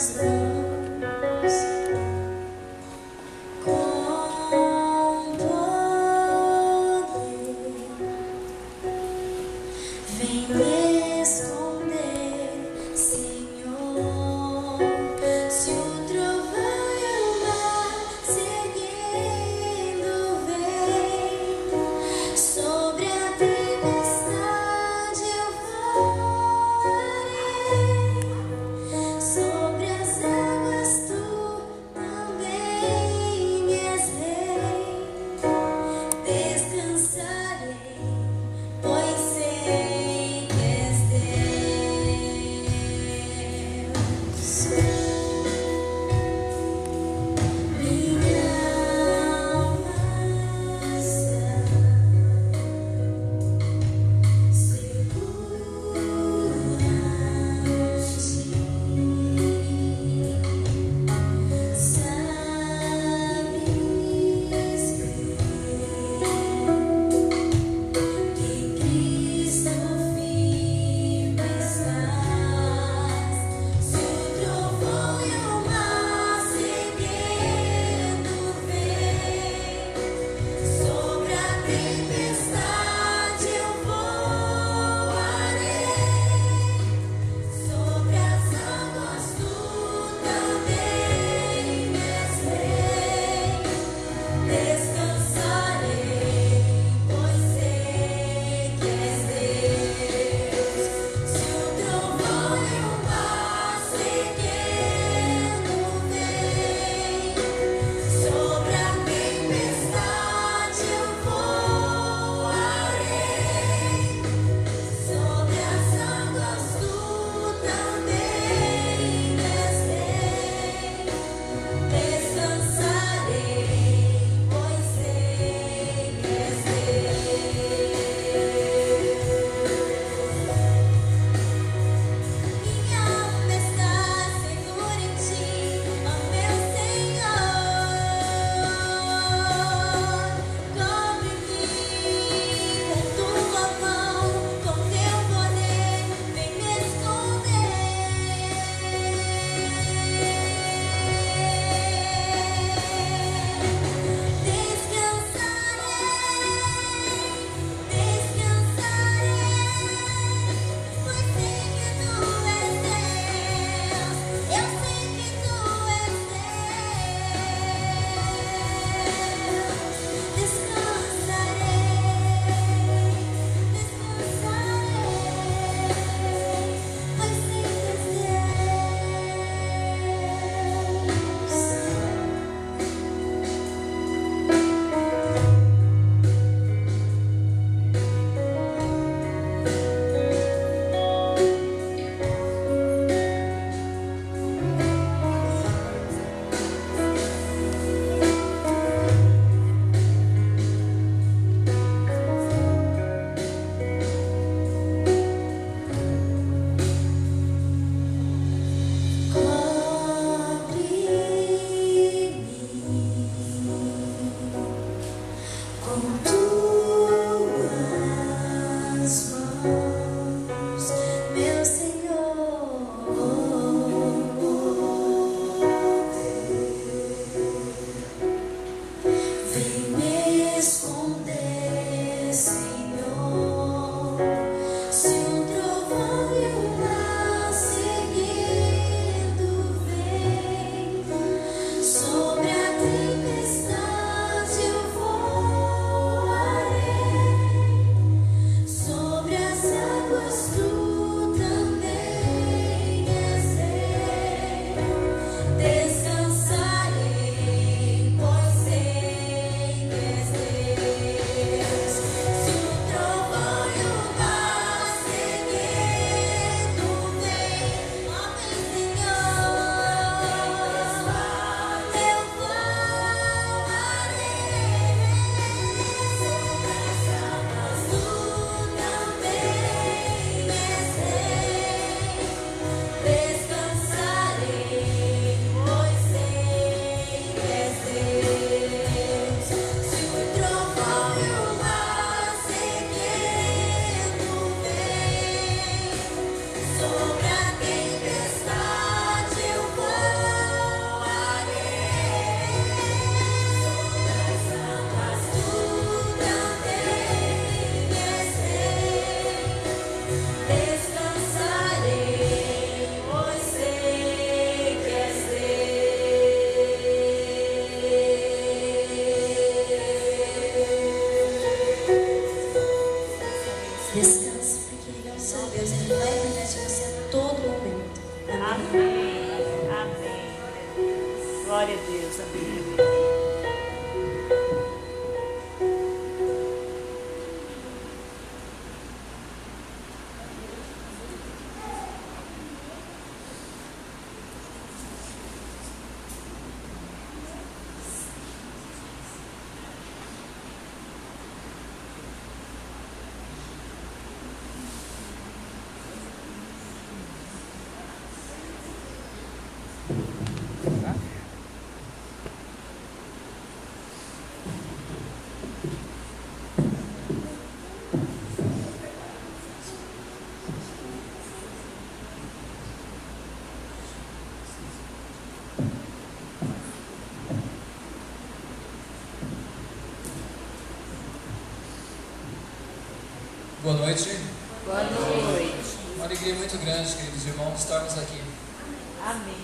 Sobre as Glória a Deus, amém. Boa noite. Boa noite. Uma alegria muito grande, queridos irmãos, estarmos aqui. Amém.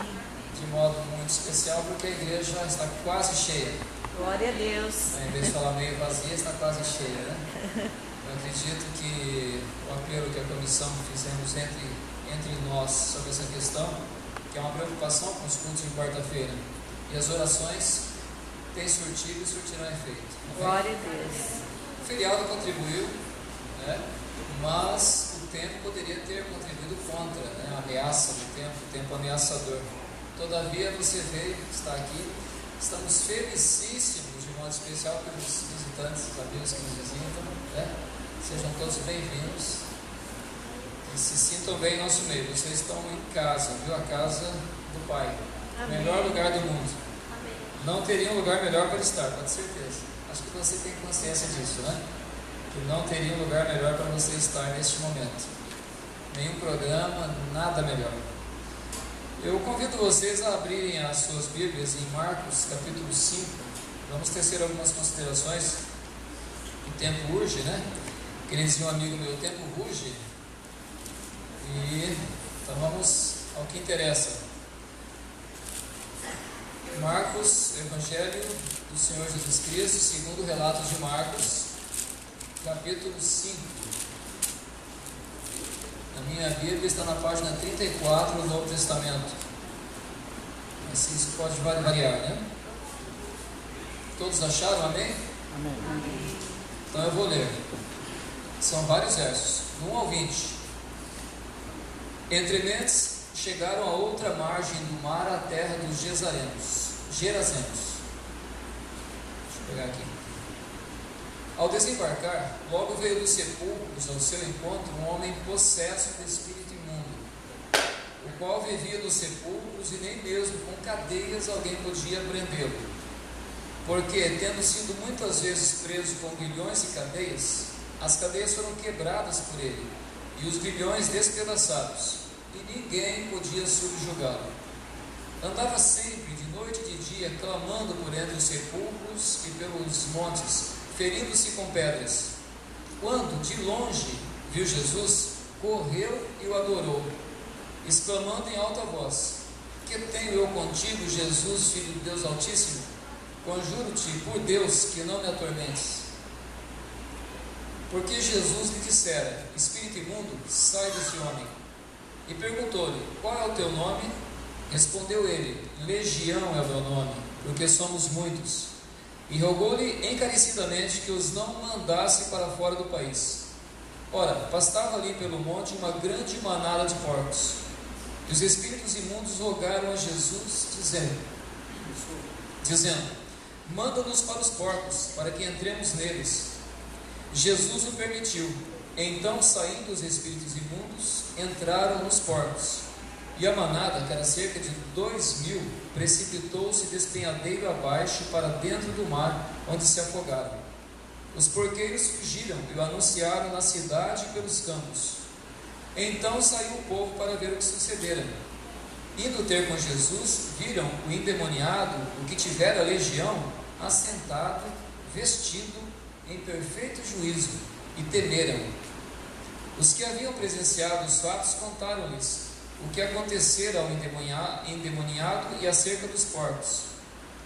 De modo muito especial, porque a igreja está quase cheia. Glória a Deus. Em vez de falar meio vazia, está quase cheia, né? Eu acredito que o apelo que a comissão fizemos entre nós sobre essa questão, que é uma preocupação com os cultos de quarta-feira, e as orações têm surtido e surtirão efeito. Glória a Deus. O feriado contribuiu, né? Mas o tempo poderia ter contribuído contra, né? A ameaça do tempo, o tempo ameaçador. Todavia você veio, está aqui. Estamos felicíssimos, de modo especial, pelos visitantes, os amigos que nos visitam, né? Sejam todos bem-vindos e se sintam bem em nosso meio. Vocês estão em casa, viu? A casa do Pai. Amém. Melhor lugar do mundo. Amém. Não teria um lugar melhor para estar, com certeza. Acho que você tem consciência disso, né? Que não teria um lugar melhor para você estar neste momento. Nenhum programa, nada melhor. Eu convido vocês a abrirem as suas Bíblias em Marcos, capítulo 5. Vamos tecer algumas considerações. O tempo urge, né? Que nem dizia um amigo meu, o tempo ruge. E então vamos ao que interessa. Marcos, Evangelho do Senhor Jesus Cristo, segundo o relato de Marcos, capítulo 5. Na minha Bíblia está na página 34 do Novo Testamento. Assim isso pode variar, né? Todos acharam? Amém? Amém. Então eu vou ler. São vários versos, do 1 ao 20. Entrementes chegaram a outra margem do mar, à terra dos Gerazenos. Deixa eu pegar aqui. Ao desembarcar, logo veio dos sepulcros ao seu encontro um homem possesso de espírito imundo, o qual vivia nos sepulcros e nem mesmo com cadeias alguém podia prendê-lo, porque, tendo sido muitas vezes preso com grilhões e cadeias, as cadeias foram quebradas por ele, e os grilhões despedaçados, e ninguém podia subjugá-lo. Andava sempre, de noite e de dia, clamando por entre os sepulcros e pelos montes, ferindo-se com pedras. Quando, de longe, viu Jesus, correu e o adorou, exclamando em alta voz: Que tenho eu contigo, Jesus, Filho de Deus Altíssimo? Conjuro-te, por Deus, que não me atormentes. Porque Jesus lhe dissera: Espírito imundo, sai desse homem. E perguntou-lhe: Qual é o teu nome? Respondeu ele: Legião é o meu nome, porque somos muitos. E rogou-lhe encarecidamente que os não mandasse para fora do país. Ora, pastava ali pelo monte uma grande manada de porcos. E os espíritos imundos rogaram a Jesus, dizendo: Manda-nos para os porcos, para que entremos neles. Jesus o permitiu. Então, saindo os espíritos imundos, entraram nos porcos. E a manada, que era cerca de 2.000, precipitou-se despenhadeiro abaixo para dentro do mar, onde se afogaram. Os porqueiros fugiram e o anunciaram na cidade e pelos campos. Então saiu o povo para ver o que sucedera. Indo ter com Jesus, viram o endemoniado, o que tivera legião, assentado, vestido, em perfeito juízo, e temeram. Os que haviam presenciado os fatos contaram-lhes o que acontecera ao endemoniado e acerca dos porcos,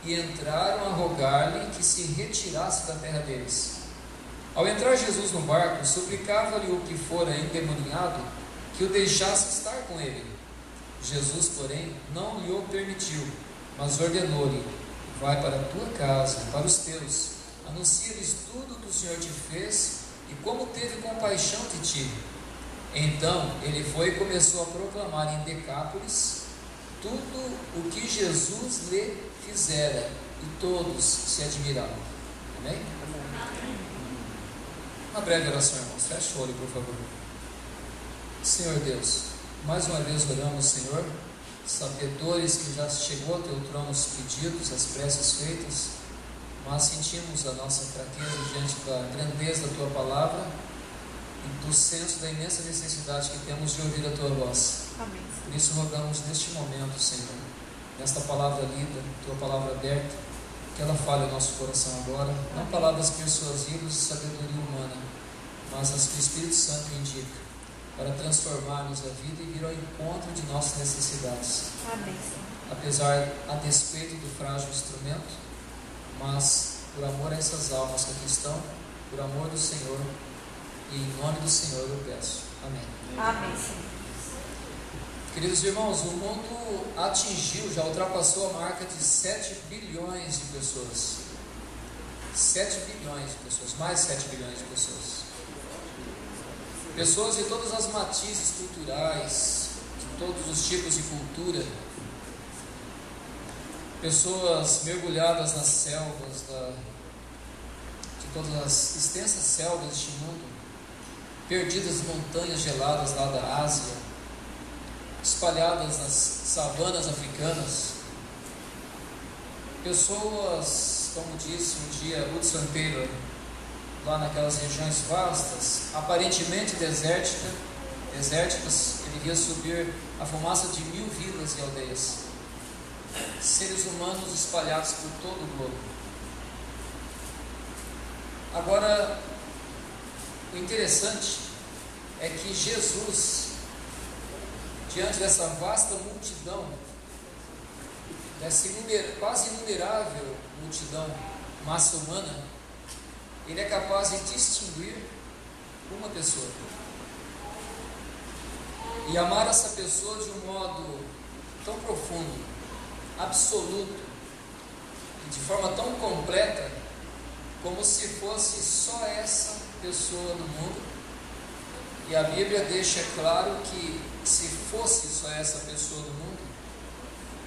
e entraram a rogar-lhe que se retirasse da terra deles. Ao entrar Jesus no barco, suplicava-lhe o que fora endemoniado que o deixasse estar com ele. Jesus, porém, não lhe o permitiu, mas ordenou-lhe: vai para a tua casa, para os teus, anuncia-lhes tudo o que o Senhor te fez e como teve compaixão de ti. Então ele foi e começou a proclamar em Decápolis tudo o que Jesus lhe fizera, e todos se admiravam. Amém? Uma breve oração, irmãos. Feche o olho, por favor. Senhor Deus, mais uma vez oramos, Senhor, sabedores que já chegou ao teu trono os pedidos, as preces feitas, mas sentimos a nossa fraqueza diante da grandeza da tua palavra e do senso da imensa necessidade que temos de ouvir a tua voz. Amém. Por isso rogamos neste momento, Senhor, nesta palavra lida, tua palavra aberta, que ela fale ao nosso coração agora, não palavras persuasivas de sabedoria humana, mas as que o Espírito Santo indica, para transformar-nos a vida e vir ao encontro de nossas necessidades. Amém, Senhor. Apesar, a despeito do frágil instrumento, mas por amor a essas almas que aqui estão, por amor do Senhor, e em nome do Senhor eu peço. Amém. Amém, Senhor. Queridos irmãos, o mundo atingiu, já ultrapassou a marca de 7 bilhões de pessoas. 7 bilhões de pessoas, mais 7 bilhões de pessoas. Pessoas de todas as matizes culturais, de todos os tipos de cultura. Pessoas mergulhadas nas selvas, de todas as extensas selvas deste mundo, perdidas em montanhas geladas lá da Ásia, espalhadas nas savanas africanas. Pessoas, como disse um dia Hudson Taylor, lá naquelas regiões vastas, aparentemente desérticas, ele ia subir a fumaça de 1000 vilas e aldeias. Seres humanos espalhados por todo o globo. Agora, o interessante é que Jesus, diante dessa vasta multidão, dessa quase inumerável multidão, massa humana, ele é capaz de distinguir uma pessoa e amar essa pessoa de um modo tão profundo, absoluto, e de forma tão completa, como se fosse só essa pessoa no mundo. E a Bíblia deixa claro que se fosse só essa pessoa no mundo,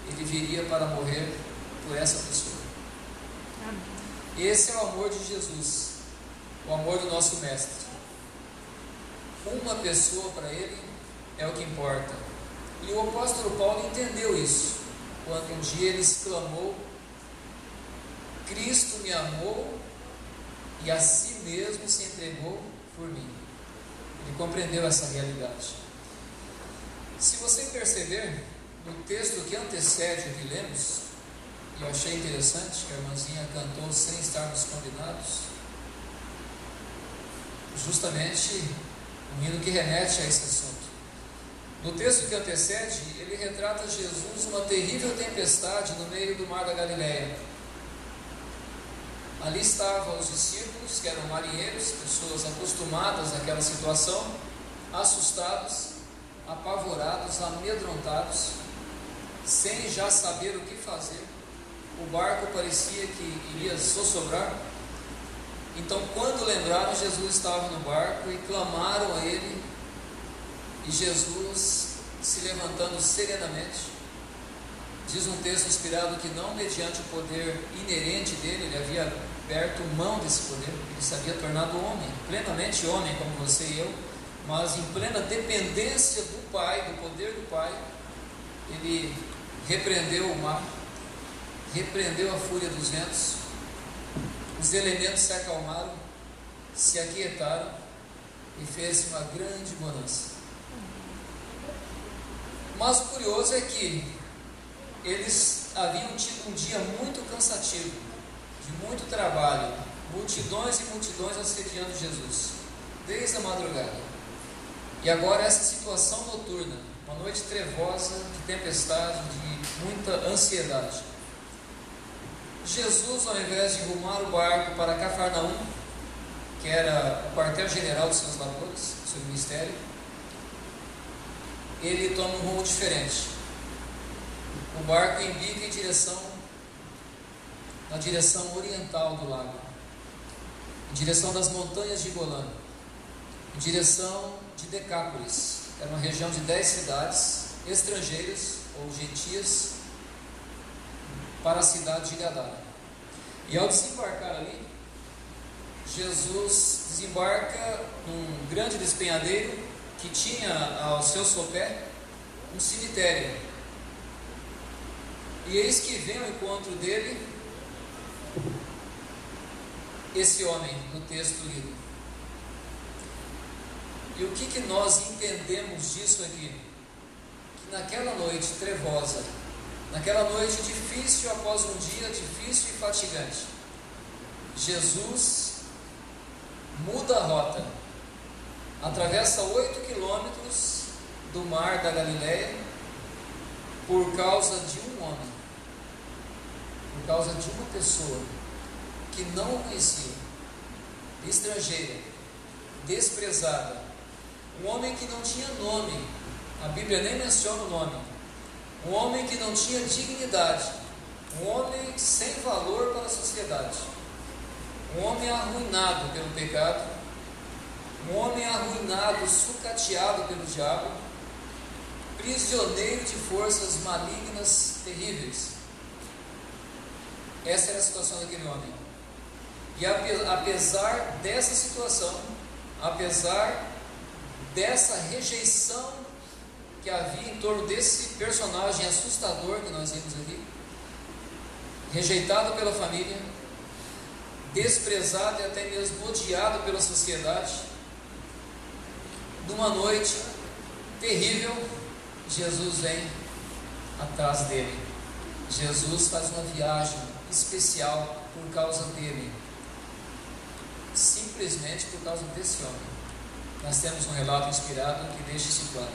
ele viria para morrer por essa pessoa. Amém. Esse é o amor de Jesus, o amor do nosso Mestre. Uma pessoa para ele é o que importa. E o apóstolo Paulo entendeu isso, quando um dia ele exclamou: Cristo me amou e a si mesmo se entregou por mim. Ele compreendeu essa realidade. Se você perceber, no texto que antecede o que lemos, e eu achei interessante que a irmãzinha cantou sem estarmos combinados, justamente um hino que remete a esse assunto. No texto que antecede, ele retrata Jesus numa terrível tempestade no meio do mar da Galileia. Ali estavam os discípulos, que eram marinheiros, pessoas acostumadas àquela situação, assustados, apavorados, amedrontados, sem já saber o que fazer. O barco parecia que iria sossobrar. Então, quando lembraram, Jesus estava no barco e clamaram a ele, e Jesus, se levantando serenamente, diz um texto inspirado que não mediante o poder inerente dele, ele havia aberto mão desse poder, ele se havia tornado homem, plenamente homem como você e eu, mas em plena dependência do Pai, do poder do Pai, ele repreendeu o mar, repreendeu a fúria dos ventos, os elementos se acalmaram, se aquietaram e fez uma grande bonança. Mas o curioso é que eles haviam tido um dia muito cansativo, de muito trabalho, multidões e multidões assediando Jesus, desde a madrugada. E agora essa situação noturna, uma noite trevosa, de tempestade, de muita ansiedade. Jesus, ao invés de rumar o barco para Cafarnaum, que era o quartel-general dos seus labores, do seu ministério, ele toma um rumo diferente. o barco embica na direção oriental do lago, em direção das montanhas de Golã, em direção de Decápolis, que era uma região de 10 cidades estrangeiras ou gentias, para a cidade de Gadara. E ao desembarcar ali, Jesus desembarca num grande despenhadeiro que tinha ao seu sopé um cemitério. E eis que vem ao encontro dele esse homem do texto lido. E o que nós entendemos disso aqui? Que naquela noite trevosa, naquela noite difícil após um dia difícil e fatigante, Jesus muda a rota, atravessa 8 quilômetros do mar da Galileia por causa de um homem, por causa de uma pessoa que não o conhecia, estrangeira, desprezada, um homem que não tinha nome, a Bíblia nem menciona o nome, um homem que não tinha dignidade, um homem sem valor para a sociedade, um homem arruinado pelo pecado, um homem arruinado, sucateado pelo diabo, prisioneiro de forças malignas terríveis. Essa era a situação daquele homem. E apesar dessa situação, apesar dessa rejeição que havia em torno desse personagem assustador que nós vimos aqui, rejeitado pela família, desprezado e até mesmo odiado pela sociedade, numa noite terrível, Jesus vem atrás dele. Jesus faz uma viagem especial por causa dele, simplesmente por causa desse homem. Nós temos um relato inspirado que deixa esse plano.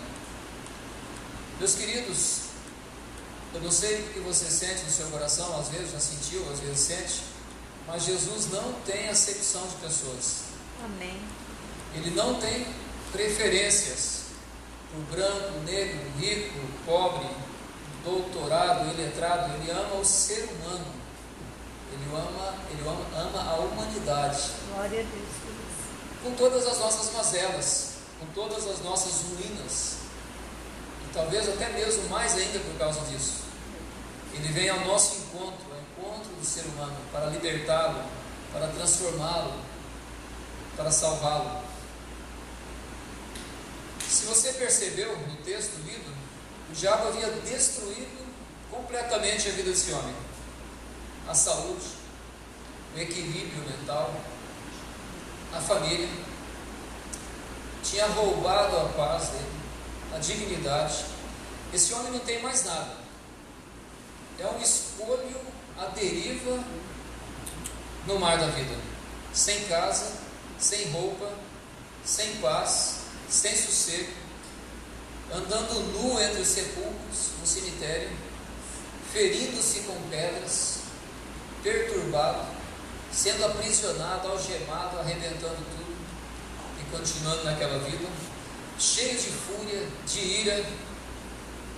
Meus queridos, eu não sei o que você sente no seu coração, às vezes já sentiu, às vezes sente, mas Jesus não tem acepção de pessoas. Amém. Ele não tem preferências por branco, negro, rico, pobre, doutorado, iletrado. Ele ama o ser humano. Ele ama a humanidade. Glória a Deus por isso. Com todas as nossas mazelas, com todas as nossas ruínas, e talvez até mesmo mais ainda por causa disso. Ele vem ao nosso encontro, ao encontro do ser humano, para libertá-lo, para transformá-lo, para salvá-lo. Se você percebeu no texto lido, o diabo havia destruído completamente a vida desse homem, a saúde, o equilíbrio mental, a família, tinha roubado a paz dele, a dignidade. Esse homem não tem mais nada, é um escolho à deriva no mar da vida, sem casa, sem roupa, sem paz, sem sossego, andando nu entre os sepulcros no cemitério, ferindo-se com pedras, perturbado, sendo aprisionado, algemado, arrebentando tudo e continuando naquela vida, cheio de fúria, de ira,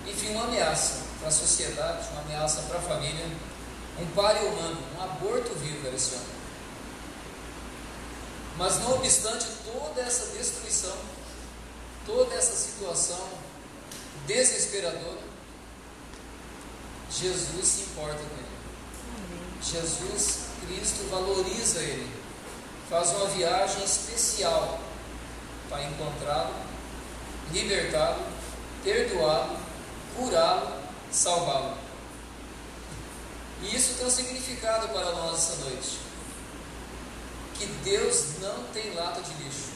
enfim, uma ameaça para a sociedade, uma ameaça para a família, um páreo humano, um aborto vivo era esse homem. Mas não obstante toda essa destruição, toda essa situação desesperadora, Jesus se importa com ele. Jesus Cristo valoriza ele, faz uma viagem especial para encontrá-lo, libertá-lo, perdoá-lo, curá-lo, salvá-lo. E isso tem um significado para nós essa noite, que Deus não tem lata de lixo.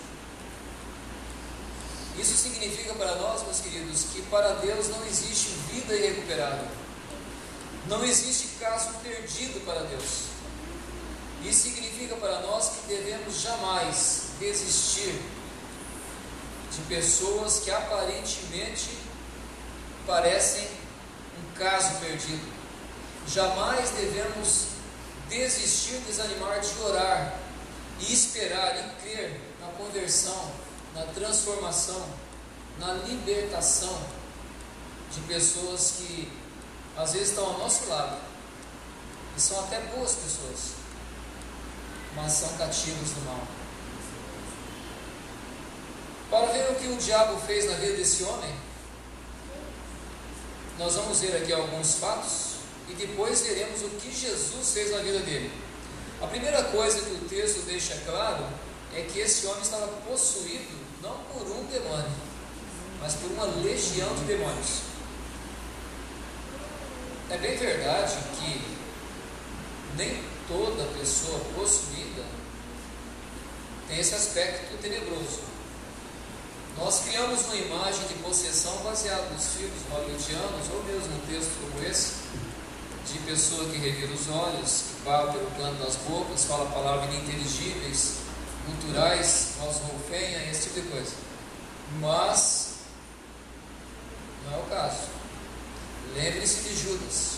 Isso significa para nós, meus queridos, que para Deus não existe vida irrecuperável, não existe caso perdido para Deus. Isso significa para nós que devemos jamais desistir de pessoas que aparentemente parecem um caso perdido. Jamais devemos desistir, desanimar de orar e esperar e crer na conversão, na transformação, na libertação de pessoas que às vezes estão ao nosso lado, e são até boas pessoas, mas são cativos do mal. Para ver o que o diabo fez na vida desse homem, nós vamos ver aqui alguns fatos, e depois veremos o que Jesus fez na vida dele. A primeira coisa que o texto deixa claro é que esse homem estava possuído não por um demônio, mas por uma legião de demônios. É bem verdade que nem toda pessoa possuída tem esse aspecto tenebroso. Nós criamos uma imagem de possessão baseada nos filmes hollywoodianos, ou mesmo um texto como esse, de pessoa que revira os olhos, que fala pelo canto das bocas, fala palavras ininteligíveis, culturais, Roswolfenha, esse tipo de coisa. Mas não é o caso. Lembre-se de Judas.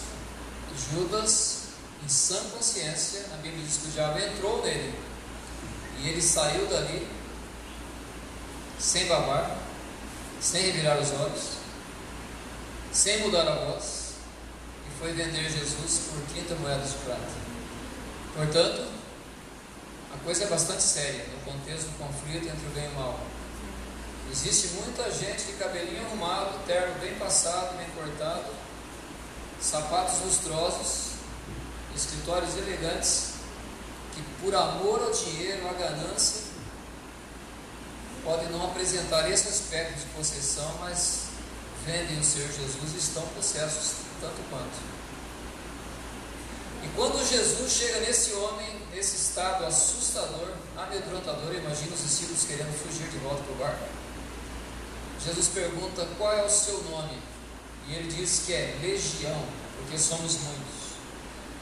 Judas, em sã consciência, a Bíblia diz que o diabo entrou nele e ele saiu dali sem babar, sem revirar os olhos, sem mudar a voz, e foi vender Jesus por 30 moedas de prata. Portanto, a coisa é bastante séria no contexto do conflito entre o bem e o mal. Existe muita gente de cabelinho arrumado, terno bem passado, bem cortado, sapatos lustrosos, escritórios elegantes, que por amor ao dinheiro, à ganância, podem não apresentar esse aspecto de possessão, mas vendem o Senhor Jesus e estão possessos tanto quanto. E quando Jesus chega nesse homem, nesse estado assustador, amedrontador, imagina os discípulos querendo fugir de volta para o barco. Jesus pergunta qual é o seu nome, e ele diz que é Legião, porque somos muitos.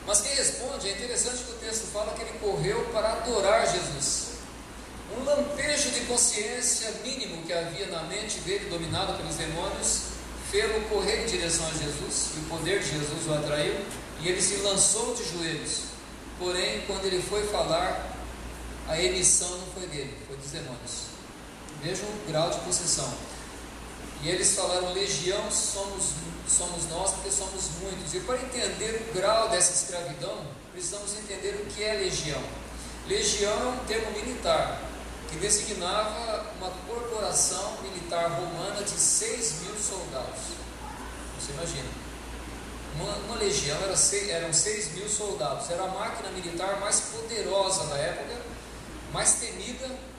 Mas quem responde, é interessante que o texto fala que ele correu para adorar Jesus. Um lampejo de consciência mínimo que havia na mente dele, dominado pelos demônios, fez-o correr em direção a Jesus, e o poder de Jesus o atraiu, e ele se lançou de joelhos. Porém, quando ele foi falar, a emissão não foi dele, foi dos demônios. Vejam o grau de possessão. E eles falaram: Legião somos nós, porque somos muitos. E para entender o grau dessa escravidão, precisamos entender o que é legião. Legião é um termo militar, que designava uma corporação militar romana de 6.000 soldados. Você imagina, uma legião eram 6.000 soldados, era a máquina militar mais poderosa da época, mais temida,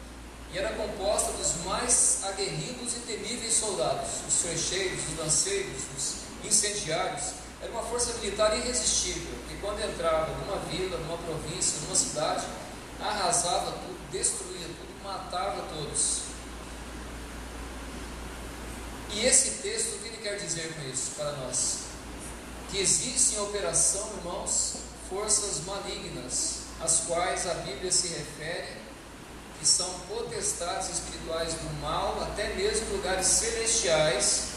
e era composta dos mais aguerridos e temíveis soldados, os flecheiros, os lanceiros, os incendiários. Era uma força militar irresistível, que quando entrava numa vila, numa província, numa cidade, arrasava tudo, destruía tudo, matava todos. E esse texto, o que ele quer dizer com isso para nós? Que existem em operação, irmãos, forças malignas, às quais a Bíblia se refere, que são potestades espirituais do mal, até mesmo lugares celestiais,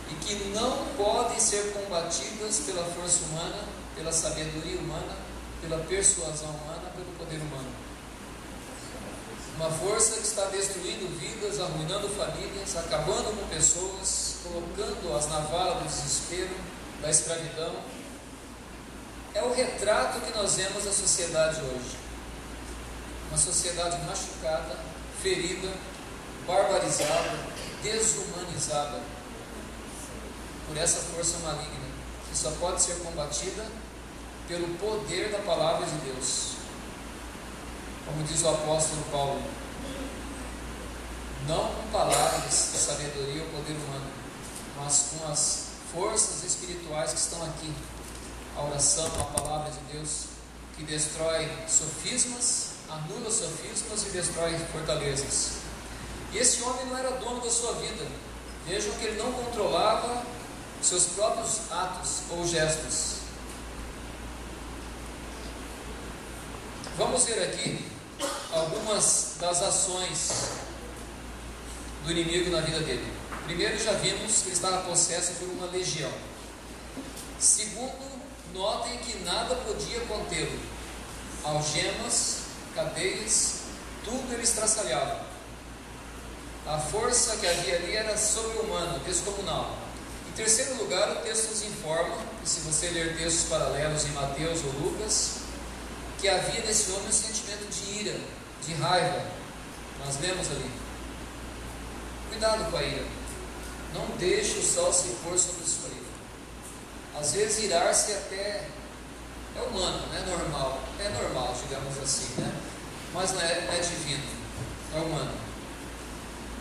e que não podem ser combatidas pela força humana, pela sabedoria humana, pela persuasão humana, pelo poder humano. Uma força que está destruindo vidas, arruinando famílias, acabando com pessoas, colocando-as na vala do desespero, da escravidão. É o retrato que nós vemos da sociedade hoje. Uma sociedade machucada, ferida, barbarizada, desumanizada por essa força maligna, que só pode ser combatida pelo poder da palavra de Deus. Como diz o apóstolo Paulo, não com palavras de sabedoria ou poder humano, mas com as forças espirituais que estão aqui. A oração, a palavra de Deus, que destrói sofismas, anula sofismas e destrói fortalezas. E esse homem não era dono da sua vida. Vejam que ele não controlava seus próprios atos ou gestos. Vamos ver aqui algumas das ações do inimigo na vida dele. Primeiro, já vimos que ele estava possesso por uma legião. Segundo, notem que nada podia contê-lo. Algemas, cadeias, tudo ele estraçalhava. A força que havia ali era sobre-humana, descomunal. E Em terceiro lugar, o texto nos informa, e se você ler textos paralelos em Mateus ou Lucas, que havia nesse homem um sentimento de ira, de raiva. Nós lemos ali. Cuidado com a ira. Não deixe o sol se pôr sobre sua ira. Às vezes irar-se até é humano, não é normal. É normal, digamos assim, né? Mas não é divino, é humano.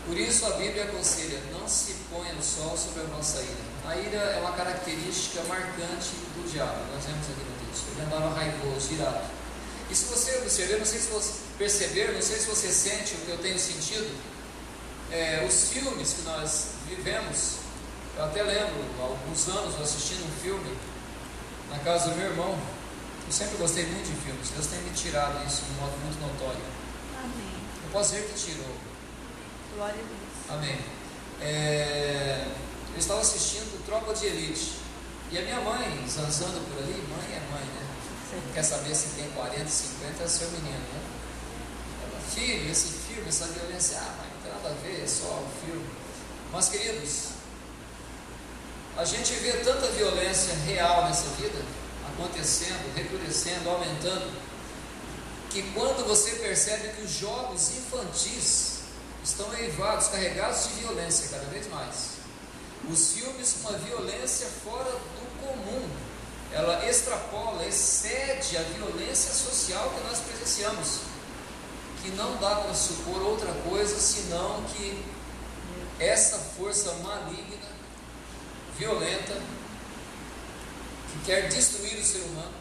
Por isso a Bíblia aconselha: não se ponha o sol sobre a vossa ira. A ira é uma característica marcante do diabo. Nós vemos aqui no texto. Ele andava raivoso, irado. E se você observar, não sei se você perceber, não sei se você sente o que eu tenho sentido, os filmes que nós vivemos, eu até lembro, há alguns anos, eu assistindo um filme na casa do meu irmão. Eu sempre gostei muito de filmes. Deus tem me tirado isso de um modo muito notório. Amém. Eu posso ver que tirou. Glória a Deus. Amém. Eu estava assistindo Tropa de Elite. E a minha mãe, zanzando por ali, mãe é mãe, né? Não quer saber se tem 40, 50, é seu menino, né? Ela, filho, esse filme, essa violência, mãe, não tem nada a ver, é só o filme. Mas, queridos, a gente vê tanta violência real nessa vida, acontecendo, recrudescendo, aumentando, que quando você percebe que os jogos infantis estão eivados, carregados de violência cada vez mais, os filmes com uma violência fora do comum, ela extrapola, excede a violência social que nós presenciamos, que não dá para supor outra coisa senão que essa força maligna, violenta, que quer destruir o ser humano,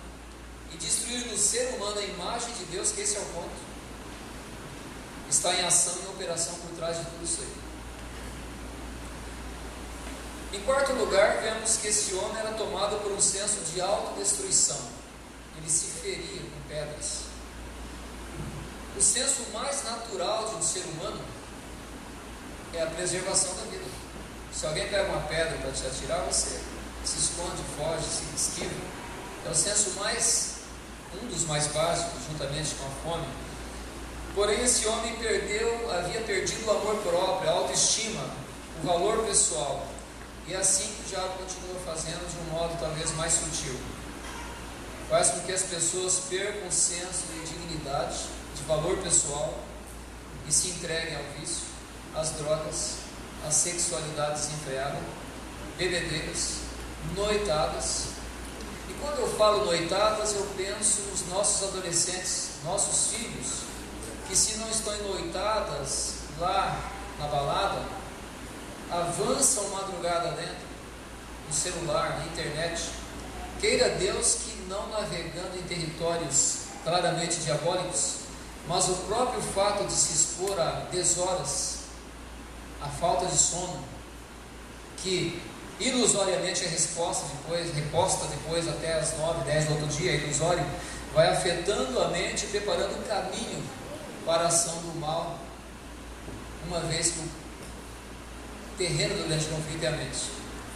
e destruir no ser humano a imagem de Deus, que esse é o ponto, está em ação e operação por trás de tudo isso aí. Em quarto lugar, vemos que esse homem era tomado por um senso de autodestruição. Ele se feria com pedras. O senso mais natural de um ser humano é a preservação da vida. Se alguém pega uma pedra para te atirar, você se esconde, foge, se esquiva. É o senso um dos mais básicos, juntamente com a fome. Porém, esse homem havia perdido o amor próprio, a autoestima, o valor pessoal. E é assim que o diabo continua fazendo, de um modo talvez mais sutil. Faz com que as pessoas percam o senso de dignidade, de valor pessoal, e se entreguem ao vício, às drogas, à sexualidade desenfreada, bebedeiras, noitadas. E quando eu falo noitadas, eu penso nos nossos adolescentes, nossos filhos, que se não estão em noitadas lá na balada, avançam madrugada dentro, no celular, na internet. Queira Deus que não navegando em territórios claramente diabólicos, mas o próprio fato de se expor a deshoras, a falta de sono, que ilusoriamente é reposta depois até as 9, 10 do outro dia, é ilusório, vai afetando a mente, preparando um caminho para a ação do mal, uma vez que o terreno do grande conflito é a mente,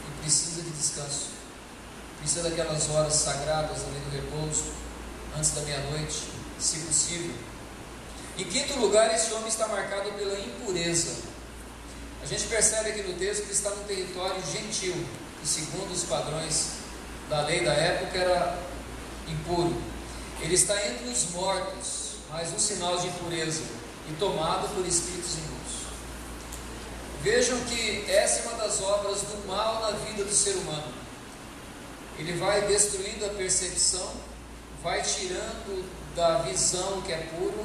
e precisa de descanso, precisa daquelas horas sagradas ali do repouso, antes da meia-noite, se possível. Em quinto lugar, esse homem está marcado pela impureza. A gente percebe aqui no texto que ele está num território gentil, que segundo os padrões da lei da época era impuro. Ele está entre os mortos, mais um sinal de impureza, e tomado por espíritos imundos. Vejam que essa é uma das obras do mal na vida do ser humano. Ele vai destruindo a percepção, vai tirando da visão o que é puro,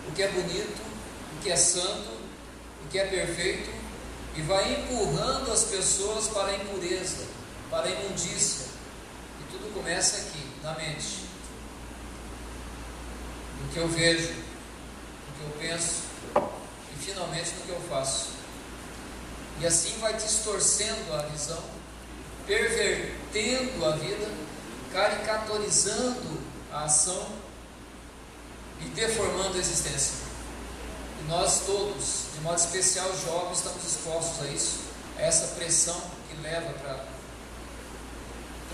o que é bonito, o que é santo, o que é perfeito, e vai empurrando as pessoas para a impureza, para a imundícia. E tudo começa aqui, na mente. No que eu vejo, no que eu penso, e finalmente no que eu faço. E assim vai distorcendo a visão, pervertendo a vida, caricaturizando a ação e deformando a existência. E nós todos, de modo especial jovens, estamos expostos a isso, a essa pressão que leva para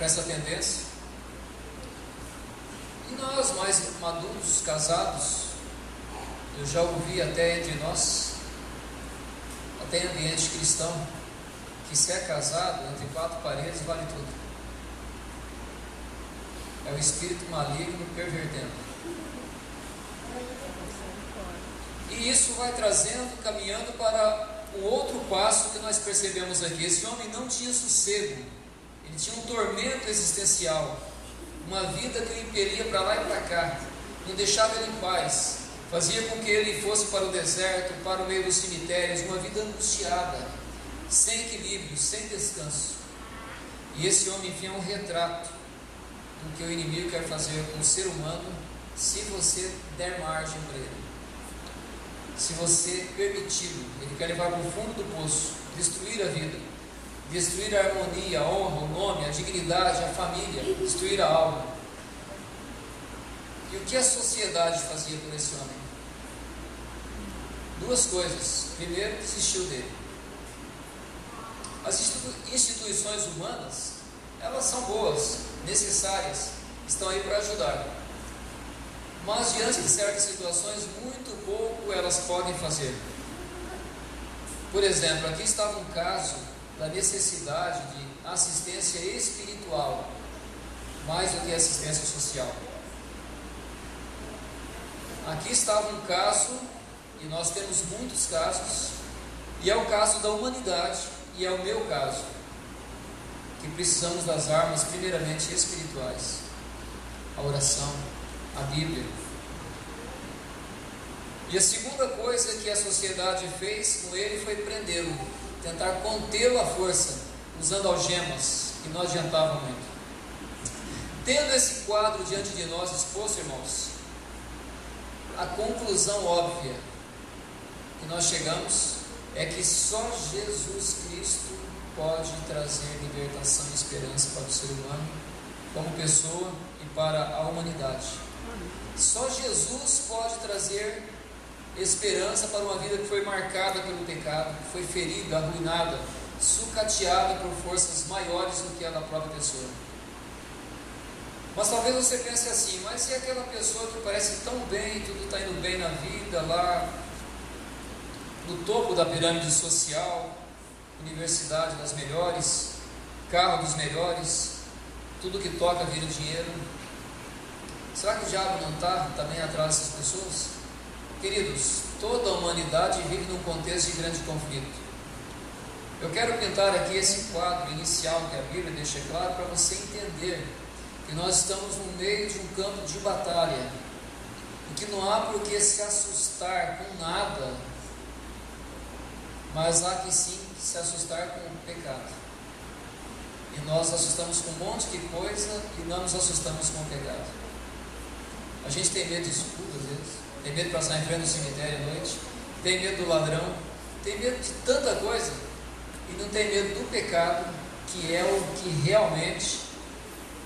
essa tendência. E nós, mais maduros, casados, eu já ouvi até entre nós, até em ambiente cristão, que se é casado entre quatro paredes vale tudo. É o espírito maligno pervertendo. E isso vai trazendo, caminhando para o outro passo que nós percebemos aqui. Esse homem não tinha sossego, ele tinha um tormento existencial, uma vida que o impelia para lá e para cá, não deixava ele em paz, fazia com que ele fosse para o deserto, para o meio dos cemitérios, uma vida angustiada, sem equilíbrio, sem descanso. E esse homem, enfim, é um retrato do que o inimigo quer fazer com o ser humano, se você der margem para ele, se você permiti-lo. Ele quer levar para o fundo do poço, destruir a vida, destruir a harmonia, a honra, o nome, a dignidade, a família, destruir a alma. E o que a sociedade fazia por esse homem? Duas coisas. Primeiro, desistiu dele. As instituições humanas, elas são boas, necessárias, estão aí para ajudar. Mas diante de certas situações, muito pouco elas podem fazer. Por exemplo, aqui estava um caso da necessidade de assistência espiritual, mais do que assistência social. Aqui estava um caso, e nós temos muitos casos, e é o caso da humanidade, e é o meu caso, que precisamos das armas primeiramente espirituais, a oração, a Bíblia. E a segunda coisa que a sociedade fez com ele foi prendê-lo, tentar contê-lo à força, usando algemas, que não adiantava muito. Tendo esse quadro diante de nós exposto, irmãos, a conclusão óbvia que nós chegamos é que só Jesus Cristo pode trazer libertação e esperança para o ser humano, como pessoa e para a humanidade. Só Jesus pode trazer esperança para uma vida que foi marcada pelo pecado, que foi ferida, arruinada, sucateada por forças maiores do que a da própria pessoa. Mas talvez você pense assim, mas e aquela pessoa que parece tão bem, tudo está indo bem na vida, lá no topo da pirâmide social, universidade das melhores, carro dos melhores, tudo que toca vira dinheiro. Será que o diabo não está também atrás dessas pessoas? Queridos, toda a humanidade vive num contexto de grande conflito. Eu quero pintar aqui esse quadro inicial que a Bíblia deixa claro para você entender que nós estamos no meio de um campo de batalha e que não há por que se assustar com nada, mas há que sim se assustar com o pecado. E nós assustamos com um monte de coisa e não nos assustamos com o pecado. A gente tem medo de escuro às vezes, tem medo de passar em frente do cemitério à noite, tem medo do ladrão, tem medo de tanta coisa e não tem medo do pecado, que é o que realmente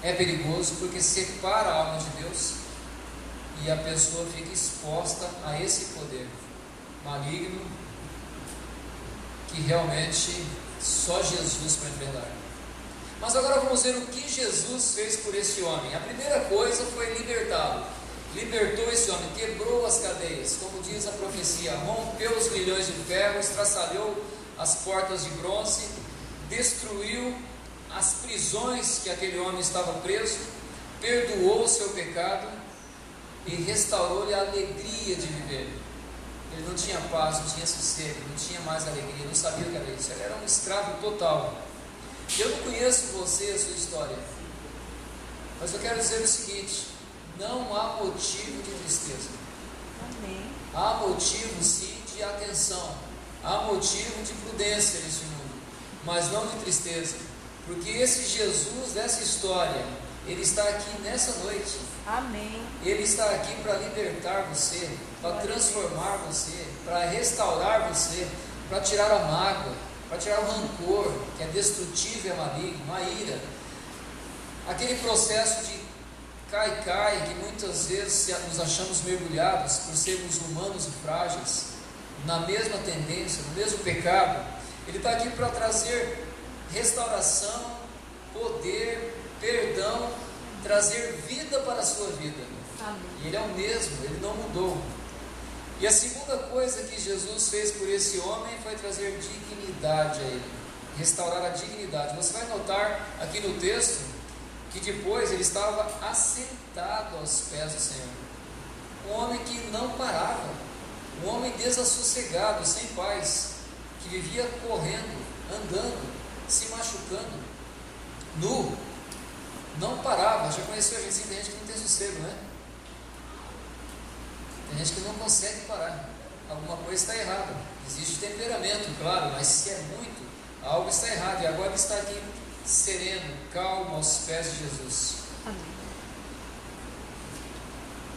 é perigoso, porque separa a alma de Deus e a pessoa fica exposta a esse poder maligno que realmente só Jesus para enfrentar. Mas agora vamos ver o que Jesus fez por esse homem. A primeira coisa foi libertá-lo. Libertou esse homem, quebrou as cadeias, como diz a profecia, rompeu os grilhões de ferro, estraçalhou as portas de bronze, destruiu as prisões que aquele homem estava preso, perdoou o seu pecado e restaurou-lhe a alegria de viver. Ele não tinha paz, não tinha sossego, não tinha mais alegria, não sabia o que era isso, ele era um escravo total. Eu não conheço você, a sua história, mas eu quero dizer o seguinte: não há motivo de tristeza. Amém. Há motivo sim de atenção, há motivo de prudência nesse mundo, mas não de tristeza, porque esse Jesus dessa história, ele está aqui nessa noite. Amém. Ele está aqui para libertar você, para transformar você, para restaurar você, para tirar a mágoa, para tirar o rancor, que é destrutivo e é maligno, a ira, aquele processo de cai, que muitas vezes nos achamos mergulhados por sermos humanos e frágeis, na mesma tendência, no mesmo pecado. Ele está aqui para trazer restauração, poder, perdão, trazer vida para a sua vida. Amém. E Ele é o mesmo, Ele não mudou. E a segunda coisa que Jesus fez por esse homem foi trazer dignidade a ele. restaurar a dignidade. Você vai notar aqui no texto que depois ele estava assentado aos pés do Senhor. Um homem que não parava, um homem desassossegado, sem paz, que vivia correndo, andando, se machucando, nu, não parava. Já conheceu a gente assim? Tem gente que não tem sossego, né? Tem gente que não consegue parar. Alguma coisa está errada. Existe temperamento, claro, mas se é muito, algo está errado. E agora ele está aqui sereno, calmo, aos pés de Jesus.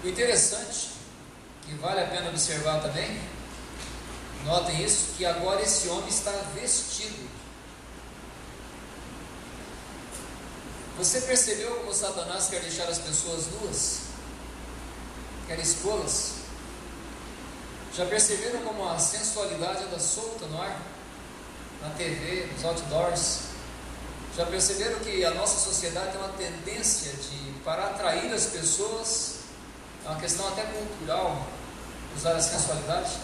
O interessante, que vale a pena observar também, notem isso, que agora esse homem está vestido. Você percebeu como Satanás quer deixar as pessoas nuas? Quer expô-las? Já perceberam como a sensualidade anda solta no ar? Na TV, nos outdoors? Já perceberam que a nossa sociedade tem uma tendência de, para atrair as pessoas, é uma questão até cultural, usar a sensualidade?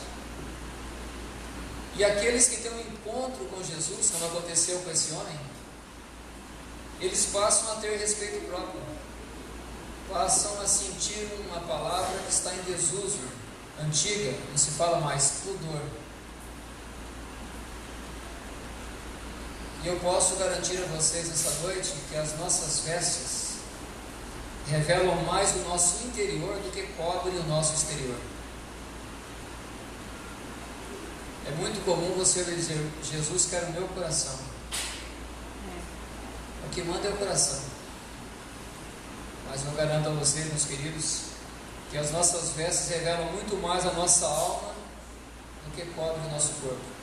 E aqueles que têm um encontro com Jesus, como aconteceu com esse homem, eles passam a ter respeito próprio, passam a sentir uma palavra que está em desuso, antiga, não se fala mais, pudor. E eu posso garantir a vocês essa noite que as nossas vestes revelam mais o nosso interior do que cobrem o nosso exterior. É muito comum você dizer: Jesus quer o meu coração. O que manda é o coração. Mas eu garanto a vocês, meus queridos, que as nossas vestes revelam muito mais a nossa alma do que cobre o nosso corpo.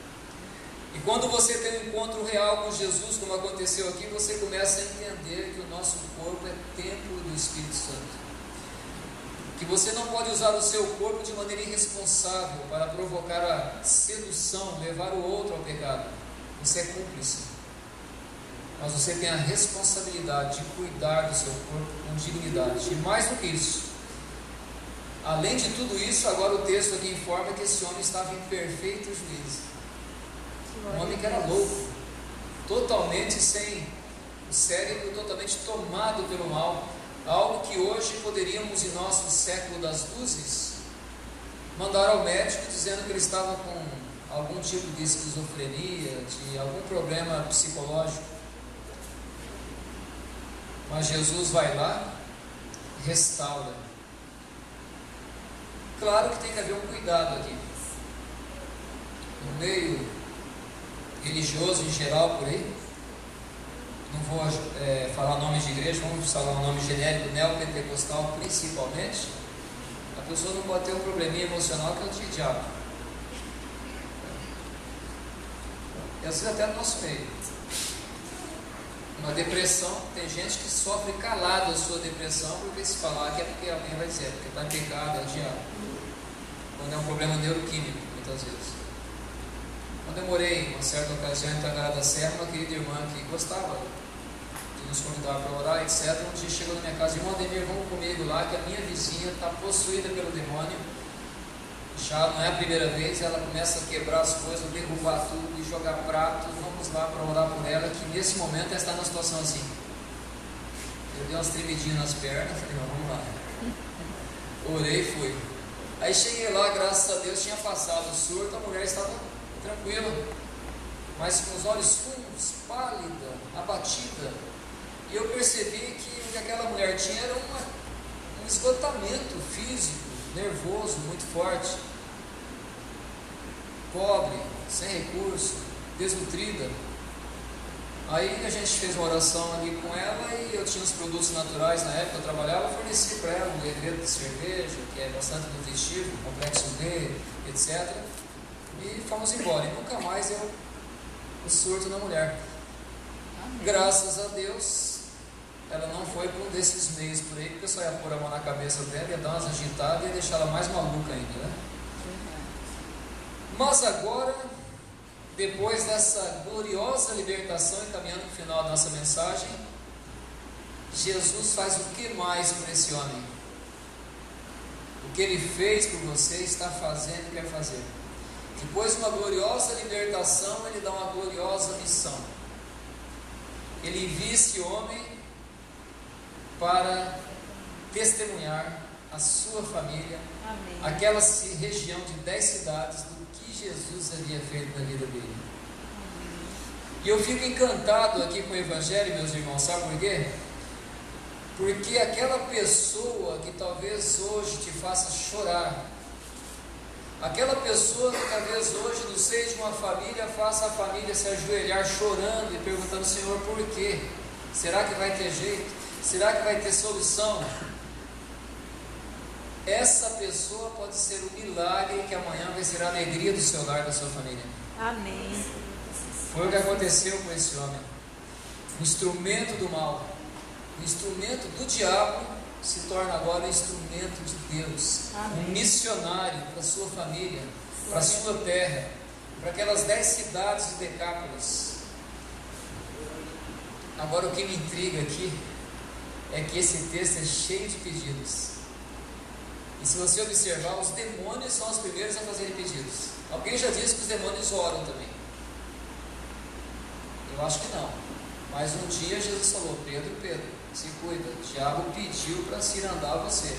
E quando você tem um encontro real com Jesus, como aconteceu aqui, você começa a entender que o nosso corpo é templo do Espírito Santo. Que você não pode usar o seu corpo de maneira irresponsável para provocar a sedução, levar o outro ao pecado. Você é cúmplice. Mas você tem a responsabilidade de cuidar do seu corpo com dignidade. E mais do que isso, além de tudo isso, agora o texto aqui informa que esse homem estava em perfeito juízo. Um homem que era louco, totalmente sem o cérebro, totalmente tomado pelo mal. Algo que hoje poderíamos, em nosso século das luzes, mandar ao médico dizendo que ele estava com algum tipo de esquizofrenia, de algum problema psicológico. Mas Jesus vai lá, restaura. Claro que tem que haver um cuidado aqui. No meio religioso em geral por aí, não vou falar nome de igreja, vamos falar um nome genérico, neopentecostal principalmente, a pessoa não pode ter um probleminha emocional que é o diabo. E às vezes até no nosso meio. Uma depressão, tem gente que sofre calado a sua depressão, porque se falar que é porque alguém vai dizer, porque está em pecado, é o diabo. Quando é um problema neuroquímico, muitas vezes. Quando eu morei, em uma certa ocasião, em Tangará da Serra, uma querida irmã que gostava de nos convidar para orar, etc. Um dia chegou na minha casa: irmão Ademir, vamos comigo lá, que a minha vizinha está possuída pelo demônio. Já não é a primeira vez, ela começa a quebrar as coisas, derrubar tudo e jogar prato. Vamos lá para orar por ela, que nesse momento ela está numa situação assim. Eu dei umas tremidinhas nas pernas, falei: não, vamos lá. Orei e fui. Aí cheguei lá, graças a Deus, tinha passado o surto, a mulher estava tranquila, mas com os olhos fundos, pálida, abatida. E eu percebi que o que aquela mulher tinha era um esgotamento físico, nervoso, muito forte, pobre, sem recurso, desnutrida. Aí a gente fez uma oração ali com ela, e eu tinha os produtos naturais na época, eu trabalhava, eu forneci para ela um legredo de cerveja, que é bastante nutritivo, complexo B, etc. E fomos embora, e nunca mais deu o surto na mulher. Amém. Graças a Deus, ela não foi por um desses meios por aí, que o pessoal ia pôr a mão na cabeça dela, ia dar umas agitadas e ia deixar ela mais maluca ainda, né? Mas agora, depois dessa gloriosa libertação, e caminhando para o final da nossa mensagem, Jesus faz o que mais por esse homem? O que ele fez por você, está fazendo e quer fazer. Depois de uma gloriosa libertação, ele dá uma gloriosa missão. Ele envia esse homem para testemunhar a sua família, Amém. aquela região de 10 cidades, do que Jesus havia feito na vida dele. E eu fico encantado aqui com o Evangelho, meus irmãos, sabe por quê? Porque aquela pessoa que talvez hoje te faça chorar, aquela pessoa que talvez hoje no seio de uma família faça a família se ajoelhar chorando e perguntando: Senhor, por quê? Será que vai ter jeito? Será que vai ter solução? Essa pessoa pode ser o milagre que amanhã vai ser a alegria do seu lar, da sua família. Amém. Foi o que aconteceu com esse homem. O instrumento do mal, o instrumento do diabo, se torna agora um instrumento de Deus. Amém. Um missionário para a sua família, para a sua terra, para aquelas 10 cidades de Decápolis. Agora, o que me intriga aqui é que esse texto é cheio de pedidos. E se você observar, os demônios são os primeiros a fazerem pedidos. Alguém já disse que os demônios oram também. Eu acho que não. Mas um dia Jesus falou: Pedro, se cuida. O diabo pediu para cirandar você.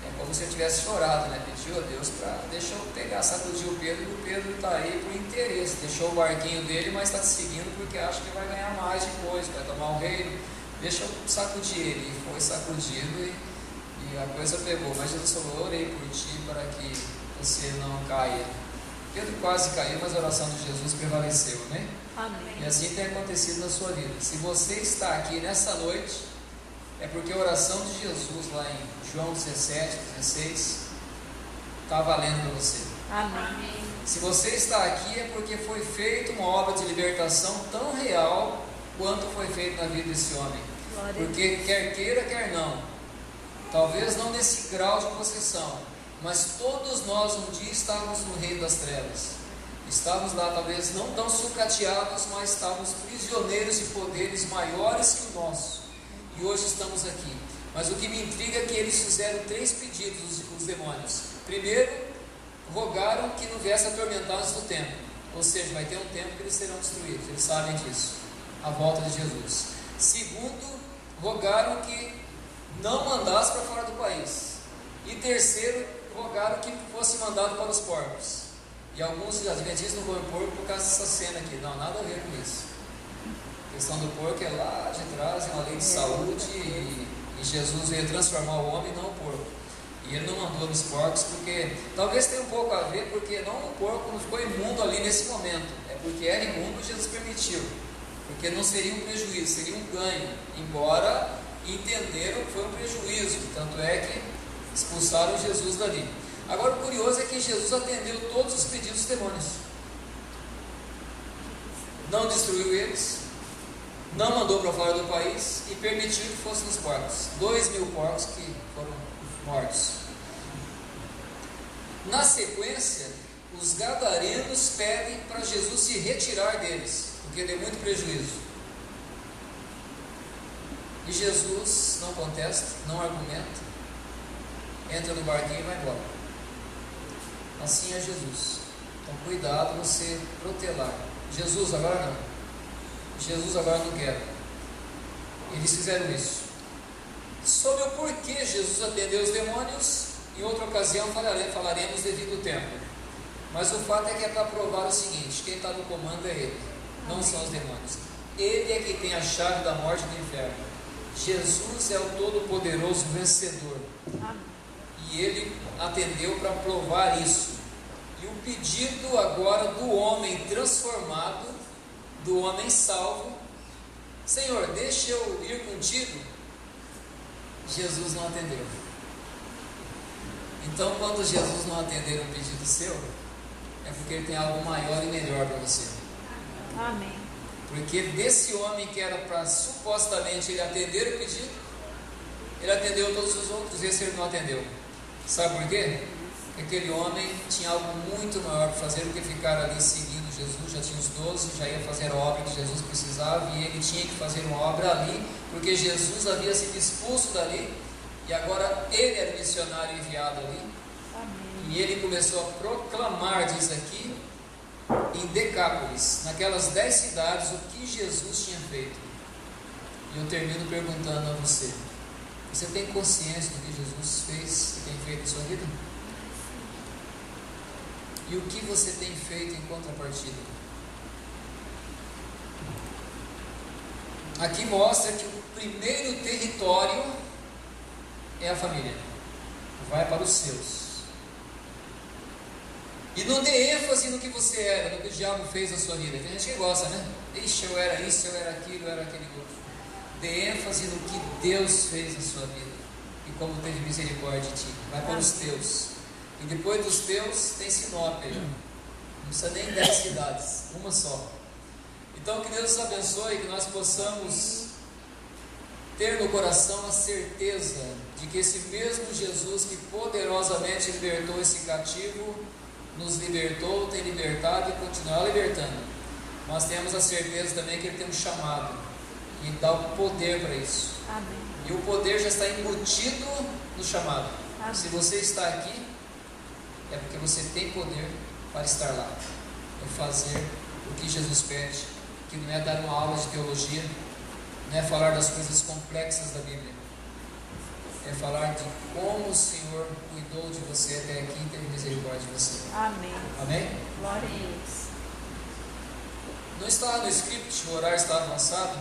É como se ele tivesse chorado, né? Pediu a Deus para... Deixa eu pegar, sacudir o Pedro, e o Pedro está aí por interesse. Deixou o barquinho dele, mas está te seguindo porque acha que vai ganhar mais depois, vai tomar o reino. Deixa eu sacudir ele. E foi sacudido e a coisa pegou. Mas Jesus falou: eu orei por ti para que você não caia. Pedro quase caiu, mas a oração de Jesus prevaleceu, né? Amém. E assim tem acontecido na sua vida. Se você está aqui nessa noite, é porque a oração de Jesus lá em João 17, 16 está valendo para você. Amém. Se você está aqui é porque foi feita uma obra de libertação tão real quanto foi feita na vida desse homem. Glória. Porque quer queira, quer não, talvez não nesse grau de possessão, mas todos nós um dia estávamos no reino das trevas. Estávamos lá, talvez não tão sucateados, mas estávamos prisioneiros de poderes maiores que o nosso. E hoje estamos aqui. Mas o que me intriga é que eles fizeram 3 pedidos, os demônios. Primeiro, rogaram que não viesse atormentar-nos no tempo. Ou seja, vai ter um tempo que eles serão destruídos. Eles sabem disso. A volta de Jesus. Segundo, rogaram que não mandasse para fora do país. E terceiro, rogaram que fosse mandado para os porcos. E alguns adventistas não comem porco por causa dessa cena aqui. Não, nada a ver com isso. A questão do porco é lá de trás, é uma lei de saúde, e Jesus veio transformar o homem, não o porco. E ele não mandou nos porcos, porque talvez tenha um pouco a ver, porque não o porco não ficou imundo ali nesse momento. É porque era imundo e Jesus permitiu. Porque não seria um prejuízo, seria um ganho. Embora entenderam que foi um prejuízo. Tanto é que expulsaram Jesus dali. Agora, o curioso é que Jesus atendeu todos os pedidos dos demônios. Não destruiu eles, não mandou para fora do país e permitiu que fossem nos porcos. 2.000 porcos que foram mortos. Na sequência, os gadarenos pedem para Jesus se retirar deles, porque deu muito prejuízo. E Jesus não contesta, não argumenta, entra no barquinho e vai embora. Assim é Jesus. Então cuidado você protelar. Jesus agora não. Jesus agora não quer. Eles fizeram isso. Sobre o porquê Jesus atendeu os demônios, em outra ocasião falaremos devido ao tempo. Mas o fato é que é para provar o seguinte: quem está no comando é Ele, não são os demônios. Ele é quem tem a chave da morte e do inferno. Jesus é o todo-poderoso vencedor. E Ele atendeu para provar isso. E o pedido agora do homem transformado, do homem salvo: Senhor, deixa eu ir contigo. Jesus não atendeu. Então, quando Jesus não atender um pedido seu, é porque Ele tem algo maior e melhor para você. Amém. Porque desse homem que era para supostamente ele atender o pedido, ele atendeu todos os outros, e esse ele não atendeu. Sabe por quê? Porque aquele homem tinha algo muito maior para fazer do que ficar ali seguindo Jesus. Já tinha os 12, já ia fazer a obra que Jesus precisava, e ele tinha que fazer uma obra ali, porque Jesus havia sido expulso dali, e agora ele era o missionário enviado ali. Amém. E ele começou a proclamar, diz aqui, em Decápolis, naquelas 10 cidades, o que Jesus tinha feito. E eu termino perguntando a você: você tem consciência do que Jesus fez e tem feito em sua vida? E o que você tem feito em contrapartida? Aqui mostra que o primeiro território é a família. Vai para os seus. E não dê ênfase no que você era, no que o diabo fez na sua vida. Tem gente que gosta, né? Ixi, eu era isso, eu era aquilo, eu era aquele outro. Dê ênfase no que Deus fez na sua vida e como teve misericórdia de ti. Vai para os teus. E depois dos teus, tem Sinop aí. Não precisa nem 10 cidades, uma só. Então que Deus nos abençoe, que nós possamos ter no coração a certeza de que esse mesmo Jesus que poderosamente libertou esse cativo, nos libertou, tem libertado e continuará libertando. Nós temos a certeza também que Ele tem um chamado e dá o poder para isso. Amém. E o poder já está embutido no chamado. Amém. Se você está aqui, é porque você tem poder para estar lá, é fazer o que Jesus pede, que não é dar uma aula de teologia, não é falar das coisas complexas da Bíblia, é falar de como o Senhor cuidou de você até aqui e teve misericórdia de você. Amém. Amém? Glória a Deus. Não está no script, o horário está avançado,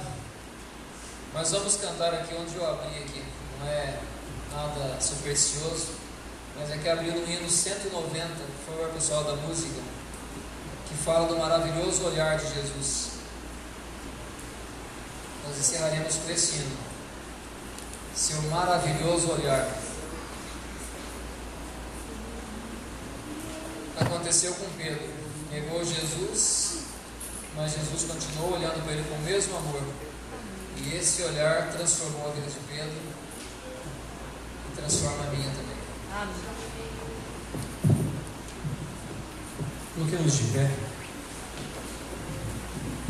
mas vamos cantar aqui onde eu abri aqui. Não é nada supersticioso, mas é que abriu no hino 190, por favor, pessoal da música, que fala do maravilhoso olhar de Jesus. Nós encerraremos por esse hino. Seu maravilhoso olhar. Aconteceu com Pedro. Negou Jesus, mas Jesus continuou olhando para ele com o mesmo amor. E esse olhar transformou a vida de Pedro e transforma a minha também. Amém. Coloquemos de pé.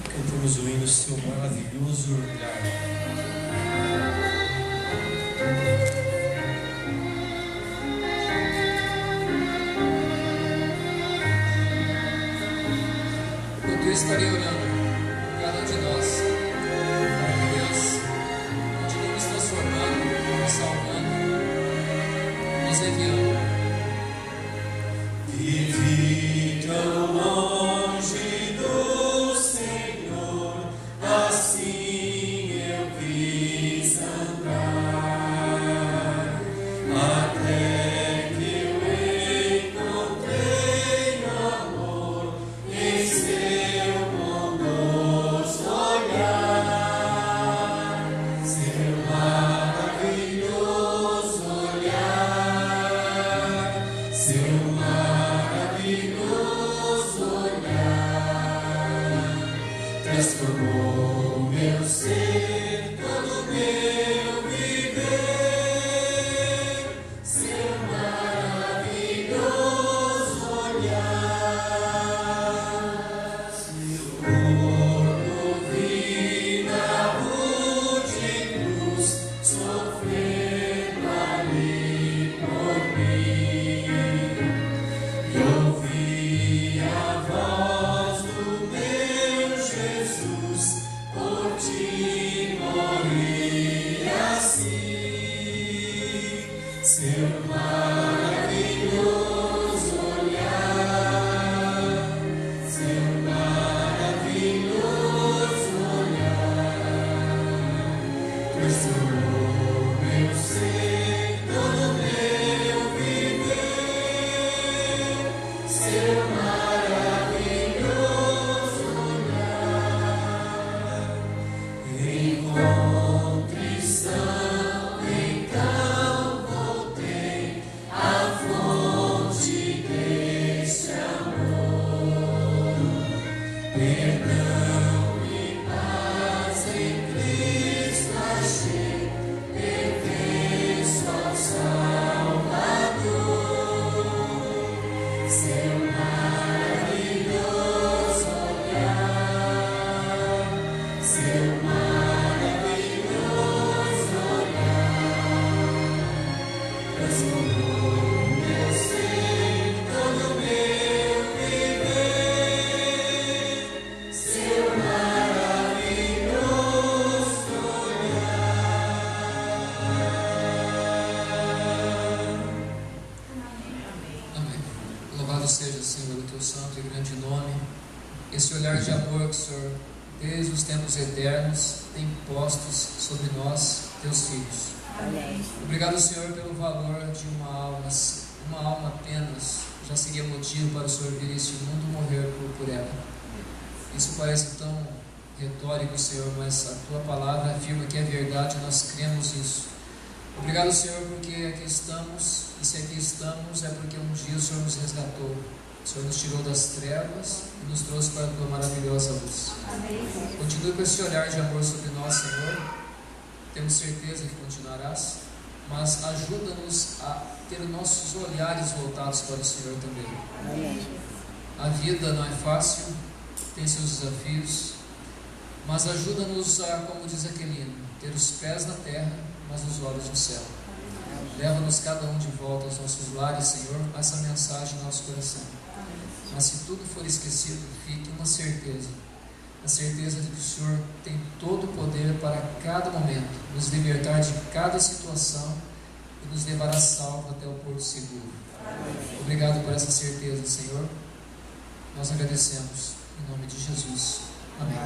Cantemos o hino Seu maravilhoso olhar. Enquanto eu estarei olhando cada um de nós, para que Deus continue nos transformando, nos salvando, nos enviando. Vivi tão longe do Senhor, assim eu quis andar, até que eu encontrei amor em seu bondoso olhar, seu maravilhoso olhar, seu maravilhoso olhar, transformou meu ser, todo meu viver, seu maravilhoso olhar, seu corpo vi na rude cruz, sofrendo ali por mim. E ouvi a voz do meu Jesus, por ti morri assim. Seu maravilhoso olhar, seu maravilhoso olhar, transformou meu ser, todo meu viver, seu maravilhoso olhar. Em contrição, então voltei à fonte deste amor. Perdão e paz em Cristo achei, santo e grande nome, esse olhar de amor que o Senhor, desde os tempos eternos, tem postos sobre nós, teus filhos. Amém. Obrigado, Senhor, pelo valor de uma alma apenas, já seria motivo para o Senhor vir a este mundo e morrer por ela. Isso parece tão retórico, Senhor, mas a Tua palavra afirma que é verdade, nós cremos nisso. Obrigado, Senhor, porque aqui estamos, e se aqui estamos é porque um dia o Senhor nos resgatou. O Senhor nos tirou das trevas e nos trouxe para a Tua maravilhosa luz. Amém. Continue com esse olhar de amor sobre nós, Senhor. Temos certeza que continuarás, mas ajuda-nos a ter nossos olhares voltados para o Senhor também. Amém. A vida não é fácil, tem seus desafios, mas ajuda-nos a, como diz aquele hino, ter os pés na terra, mas os olhos no céu. Leva-nos cada um de volta aos nossos lares, Senhor, com essa mensagem no nosso coração. Mas se tudo for esquecido, fique uma certeza, a certeza de que o Senhor tem todo o poder para cada momento, nos libertar de cada situação e nos levará salvo até o porto seguro. Obrigado por essa certeza, Senhor. Nós agradecemos, em nome de Jesus. Amém.